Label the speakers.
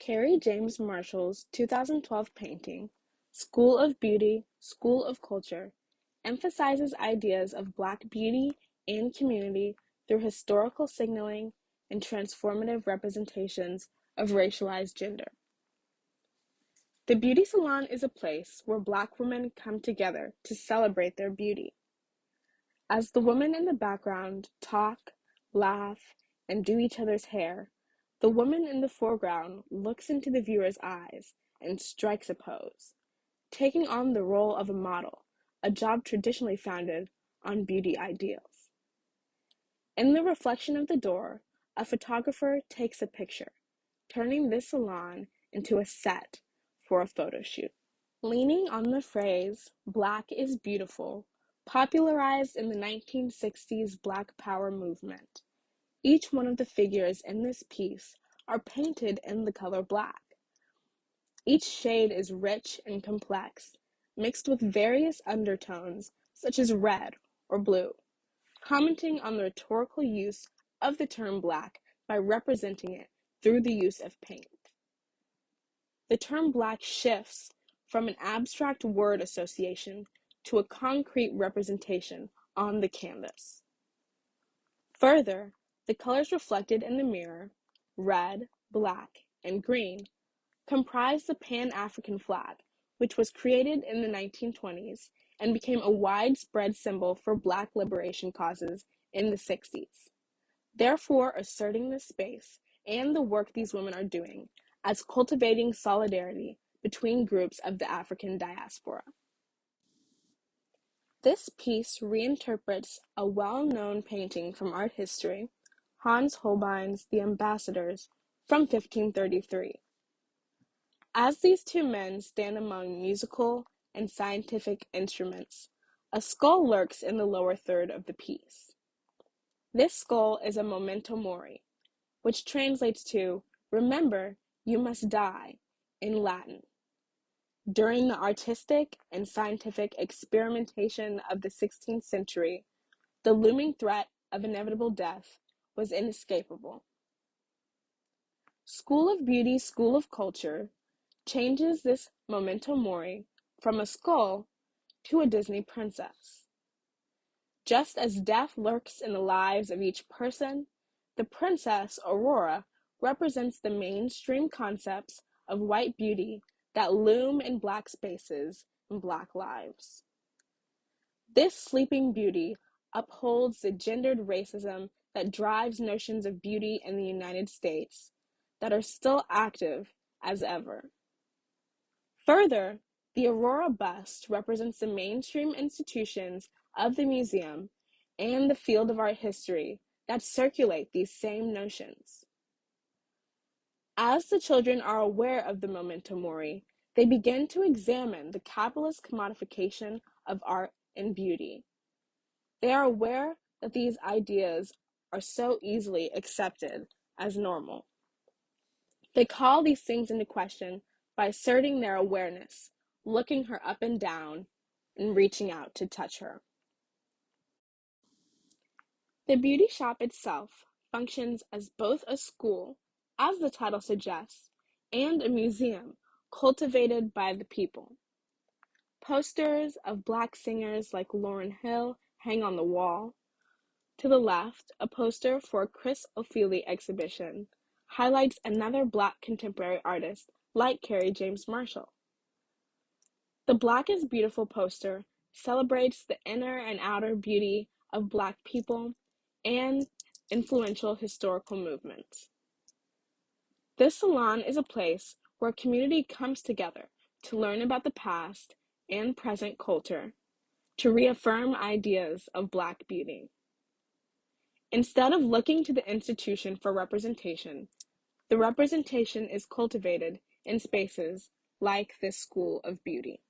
Speaker 1: Kerry James Marshall's 2012 painting, School of Beauty, School of Culture, emphasizes ideas of Black beauty and community through historical signaling and transformative representations of racialized gender. The beauty salon is a place where Black women come together to celebrate their beauty. As the women in the background talk, laugh, and do each other's hair, the woman in the foreground looks into the viewer's eyes and strikes a pose, taking on the role of a model, a job traditionally founded on beauty ideals. In the reflection of the door, a photographer takes a picture, turning this salon into a set for a photo shoot. Leaning on the phrase, "Black is beautiful," popularized in the 1960s Black Power movement, each one of the figures in this piece are painted in the color black. Each shade is rich and complex, mixed with various undertones such as red or blue, commenting on the rhetorical use of the term black by representing it through the use of paint. The term black shifts from an abstract word association to a concrete representation on the canvas. Further, the colors reflected in the mirror, red, black, and green, comprise the Pan-African flag, which was created in the 1920s and became a widespread symbol for Black liberation causes in the 60s, therefore asserting the space and the work these women are doing as cultivating solidarity between groups of the African diaspora. This piece reinterprets a well-known painting from art history, Hans Holbein's The Ambassadors, from 1533. As these two men stand among musical and scientific instruments, a skull lurks in the lower third of the piece. This skull is a memento mori, which translates to "remember, you must die" in Latin. During the artistic and scientific experimentation of the 16th century, the looming threat of inevitable death was inescapable. School of Beauty, School of Culture changes this memento mori from a skull to a Disney princess. Just as death lurks in the lives of each person, the princess Aurora represents the mainstream concepts of white beauty that loom in Black spaces and Black lives. This sleeping beauty upholds the gendered racism that drives notions of beauty in the United States that are still active as ever. Further, the Aurora bust represents the mainstream institutions of the museum and the field of art history that circulate these same notions. As the children are aware of the memento mori, they begin to examine the capitalist commodification of art and beauty. They are aware that these ideas are so easily accepted as normal. They call these things into question by asserting their awareness, looking her up and down, and reaching out to touch her. The beauty shop itself functions as both a school, as the title suggests, and a museum cultivated by the people. Posters of Black singers like Lauryn Hill hang on the wall. To the left, a poster for a Chris O'Feely exhibition highlights another Black contemporary artist like Kerry James Marshall. The Black is Beautiful poster celebrates the inner and outer beauty of Black people and influential historical movements. This salon is a place where a community comes together to learn about the past and present culture, to reaffirm ideas of Black beauty. Instead of looking to the institution for representation, the representation is cultivated in spaces like this School of Beauty.